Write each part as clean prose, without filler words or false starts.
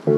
A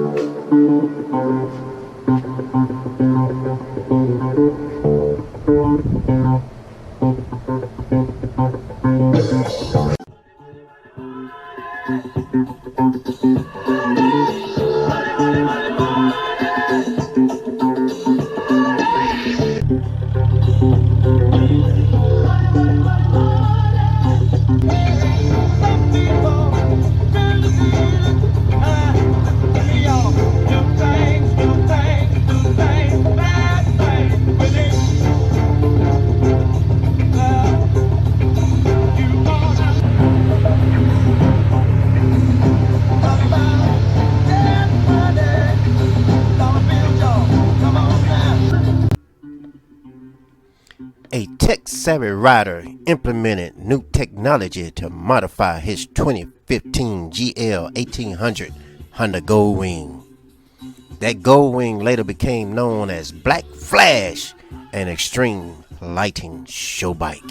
tech-savvy rider implemented new technology to modify his 2015 GL 1800 Honda Goldwing. That Goldwing later became known as Black Flash, an extreme lighting show bike.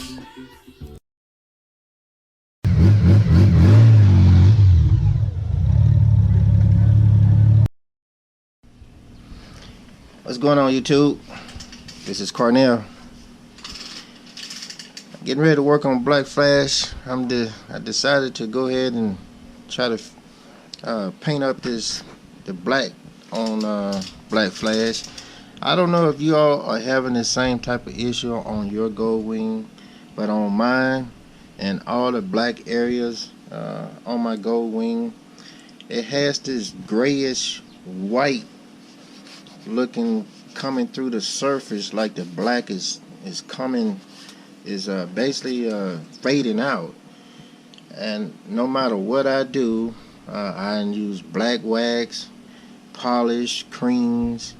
What's going on, YouTube? This is Cornell. Getting ready to work on Black Flash. I decided to go ahead and try to paint up the black on Black Flash. I don't know if you all are having the same type of issue on your Goldwing, but on mine and all the black areas on my Goldwing, it has this grayish white looking coming through the surface, like the black is basically fading out. And no matter what I do, I use black wax, polish, creams.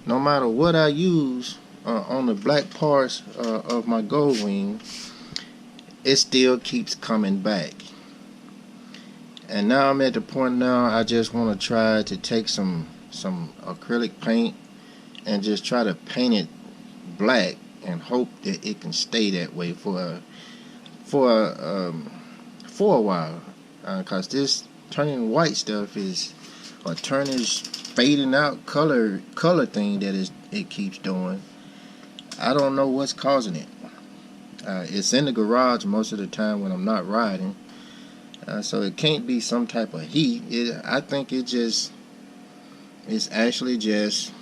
No matter what I use on the black parts of my Goldwing, it still keeps coming back. And now I'm at the point now I just want to try to take some acrylic paint and just try to paint it black and hope that it can stay that way for a while, because this turning white stuff is, or turning fading out color thing that it keeps doing. I don't know what's causing it. It's in the garage most of the time when I'm not riding, so it can't be some type of heat. I think it's actually just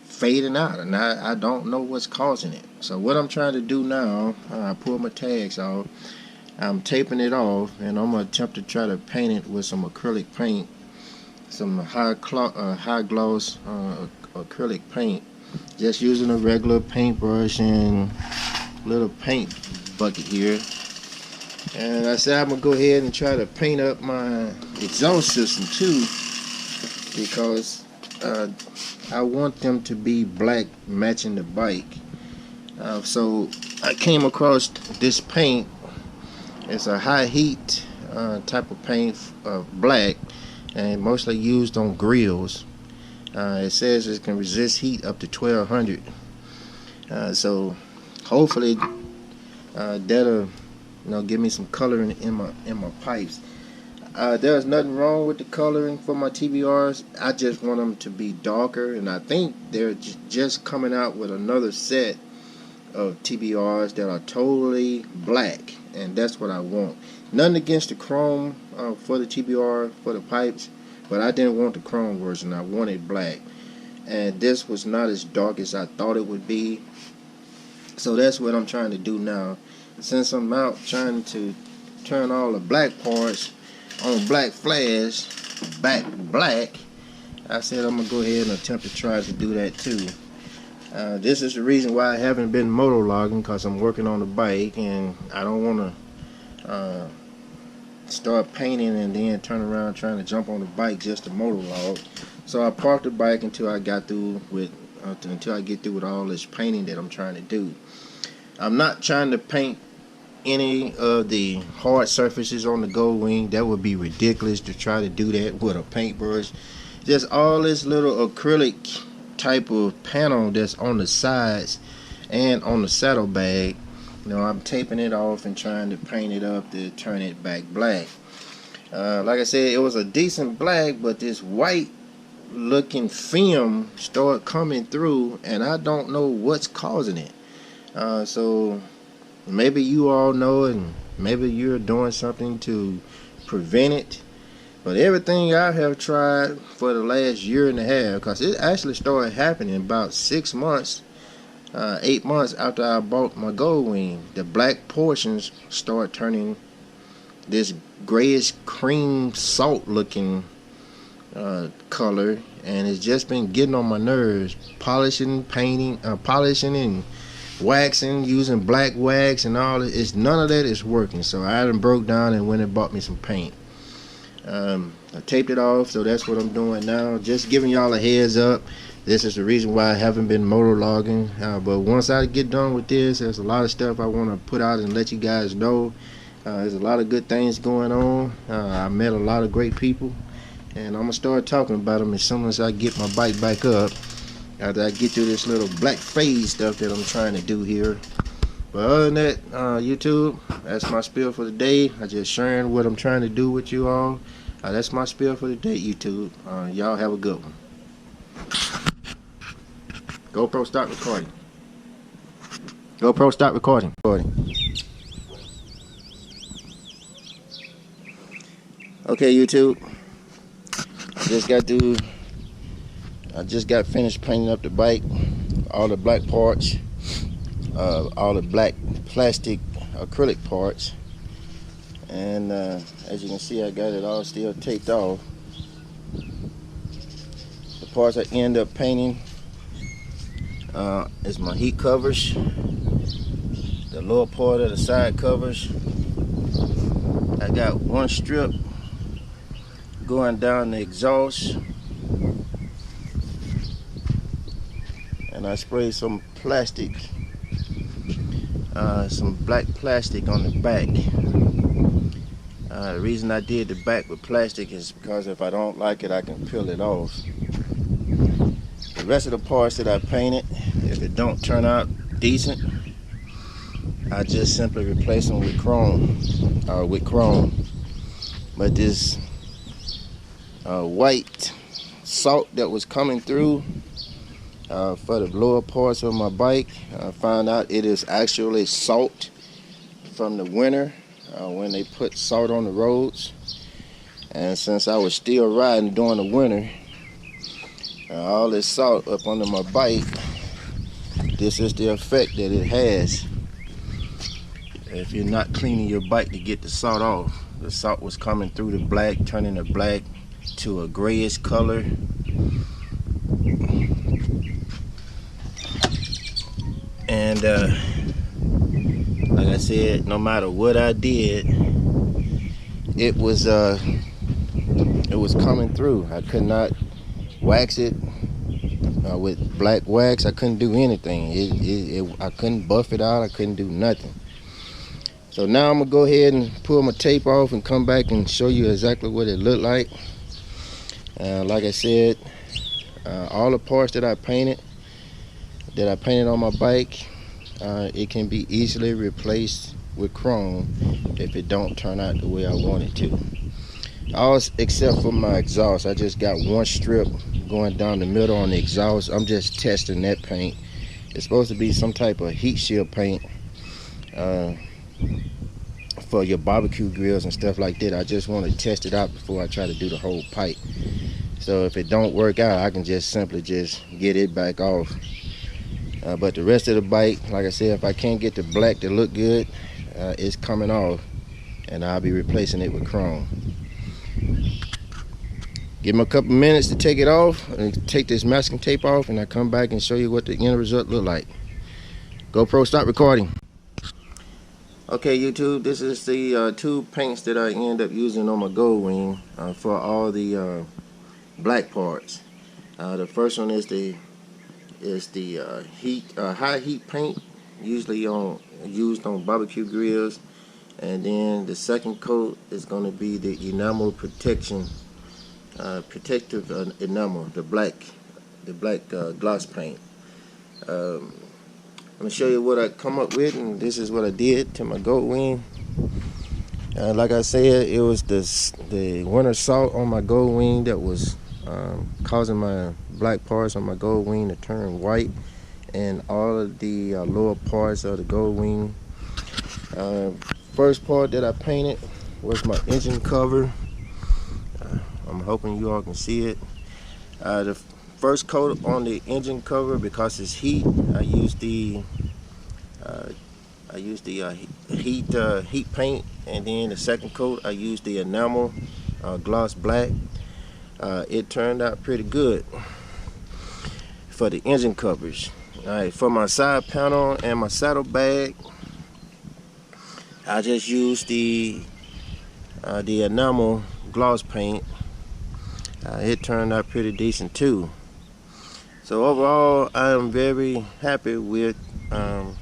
fading out, and I don't know what's causing it. So what I'm trying to do now, I pull my tags off, I'm taping it off, and I'm going to attempt to try to paint it with some acrylic paint, some high gloss acrylic paint, just using a regular paintbrush and little paint bucket here. And I said I'm going to go ahead and try to paint up my exhaust system too, because I want them to be black, matching the bike. So I came across this paint. It's a high heat type of paint, black, and mostly used on grills. It says it can resist heat up to 1200. So hopefully that'll give me some coloring in my pipes. There's nothing wrong with the coloring for my TBRs. I just want them to be darker, and I think they're just coming out with another set of TBRs that are totally black, and that's what I want. Nothing against the chrome for the TBR for the pipes, but I didn't want the chrome version. I wanted black, and this was not as dark as I thought it would be. So that's what I'm trying to do now. Since I'm out trying to turn all the black parts on Black Flash back black, I said I'm gonna go ahead and attempt to try to do that too. This is the reason why I haven't been motovlogging, because I'm working on the bike and I don't want to start painting and then turn around trying to jump on the bike just to motovlog. So I parked the bike until I get through with all this painting that I'm trying to do. I'm not trying to paint any of the hard surfaces on the Goldwing. That would be ridiculous to try to do that with a paintbrush. Just all this little acrylic type of panel that's on the sides and on the saddlebag. I'm taping it off and trying to paint it up to turn it back black. Like I said, it was a decent black, but this white looking film started coming through, and I don't know what's causing it. So maybe you all know, and maybe you're doing something to prevent it. But everything I have tried for the last year and a half, because it actually started happening about 6 months, 8 months after I bought my Goldwing, the black portions start turning this grayish cream salt looking color, and it's just been getting on my nerves. Polishing, painting, polishing and waxing, using black wax and all. It's none of that is working. So I done broke down and went and bought me some paint. I taped it off, so that's what I'm doing now. Just giving y'all a heads up. This is the reason why I haven't been monologuing. But once I get done with this, there's a lot of stuff I want to put out and let you guys know. There's a lot of good things going on. I met a lot of great people, and I'm gonna start talking about them as soon as I get my bike back up. After I get through this little black phase stuff that I'm trying to do here. But other than that, YouTube, that's my spiel for the day. I just sharing what I'm trying to do with you all. That's my spiel for the day, YouTube. Y'all have a good one. GoPro, start recording. GoPro, start recording. Okay, YouTube. I just got finished painting up the bike, all the black parts, all the black plastic acrylic parts, and as you can see, I got it all still taped off. The parts I end up painting is my heat covers, the lower part of the side covers. I got one strip going down the exhaust, and I sprayed some plastic, some black plastic on the back. The reason I did the back with plastic is because if I don't like it, I can peel it off. The rest of the parts that I painted, if it don't turn out decent, I just simply replace them with chrome. But this white salt that was coming through for the lower parts of my bike, I found out it is actually salt from the winter when they put salt on the roads. And since I was still riding during the winter, all this salt up under my bike, this is the effect that it has if you're not cleaning your bike to get the salt off. The salt was coming through the black, turning the black to a grayish color. And like I said, no matter what I did, it was coming through. I could not wax it with black wax. I couldn't do anything. I couldn't buff it out. I couldn't do nothing. So now I'm gonna go ahead and pull my tape off and come back and show you exactly what it looked like. Like I said, all the parts that I painted on my bike, it can be easily replaced with chrome if it don't turn out the way I want it to. All except for my exhaust. I just got one strip going down the middle on the exhaust. I'm just testing that paint. It's supposed to be some type of heat shield paint for your barbecue grills and stuff like that. I just want to test it out before I try to do the whole pipe. So if it don't work out, I can just simply just get it back off. But the rest of the bike, like I said, if I can't get the black to look good, it's coming off, and I'll be replacing it with chrome. Give them a couple minutes to take it off and take this masking tape off, and I come back and show you what the end result look like. GoPro, start recording. Okay, YouTube, this is the two paints that I end up using on my Goldwing for all the black parts. The first one is the high heat paint, usually used on barbecue grills, and then the second coat is going to be the enamel protective enamel, the black gloss paint. I'm gonna show you what I come up with, and this is what I did to my Goldwing. Like I said, it was the winter salt on my Goldwing that was causing my black parts on my Goldwing to turn white, and all of the lower parts of the Goldwing. First part that I painted was my engine cover. I'm hoping you all can see it. The first coat on the engine cover, because it's heat, I used the heat paint, and then the second coat I used the enamel gloss black. It turned out pretty good for the engine covers. Alright, for my side panel and my saddlebag, I just used the enamel gloss paint. It turned out pretty decent too. So overall, I am very happy with the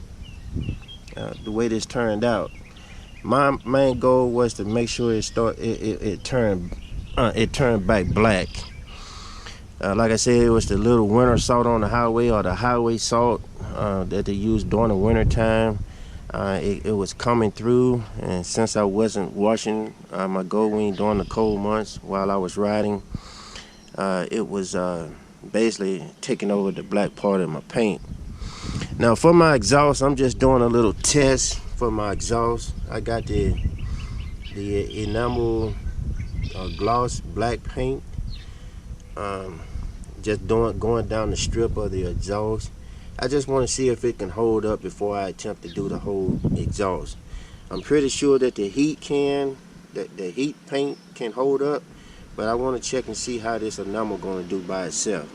way this turned out. My main goal was to make sure it turned back black. Like I said, it was the little winter salt on the highway, or the highway salt that they use during the winter time. It was coming through, and since I wasn't washing my Goldwing during the cold months while I was riding, it was basically taking over the black part of my paint. Now for my exhaust, I'm just doing a little test for my exhaust. I got the enamel gloss black paint, just going down the strip of the exhaust. I just want to see if it can hold up before I attempt to do the whole exhaust. I'm pretty sure that the heat paint can hold up, but I want to check and see how this enamel going to do by itself.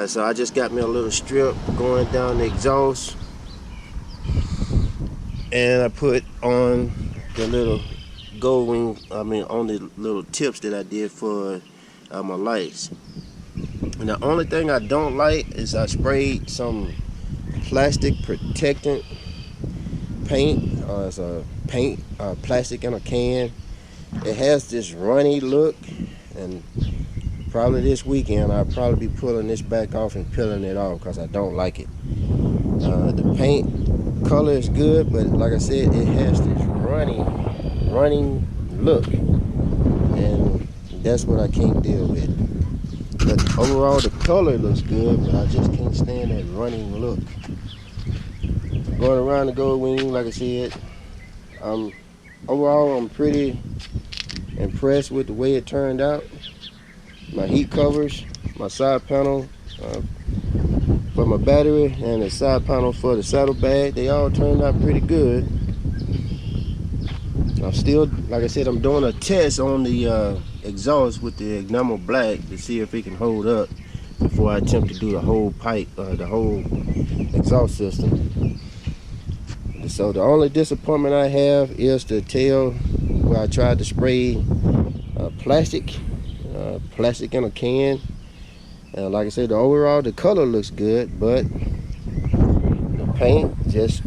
So I just got me a little strip going down the exhaust, and I put on the little Goldwing, on the little tips that I did for my lights. And the only thing I don't like is I sprayed some plastic protectant paint. It's a paint, plastic in a can. It has this runny look, and probably this weekend I'll probably be pulling this back off and peeling it off because I don't like it. The paint color is good, but like I said, it has this running look, and that's what I can't deal with. But overall, the color looks good, but I just can't stand that running look. Going around the Goldwing, like I said, overall I'm pretty impressed with the way it turned out. My heat covers, my side panel for my battery, and the side panel for the saddlebag, they all turned out pretty good. I'm still, like I said, I'm doing a test on the exhaust with the enamel black to see if it can hold up before I attempt to do the whole pipe, the whole exhaust system. So the only disappointment I have is the tail, where I tried to spray plastic in a can. Like I said, overall the color looks good, but the paint just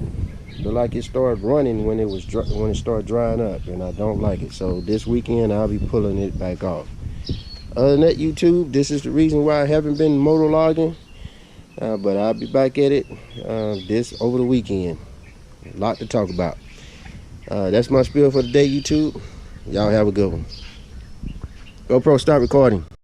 looked like it started running when it started drying up, and I don't like it. So this weekend I'll be pulling it back off. Other than that, YouTube, this is the reason why I haven't been motovlogging, but I'll be back at it this over the weekend. A lot to talk about. That's my spiel for the day, YouTube. Y'all have a good one. GoPro, start recording.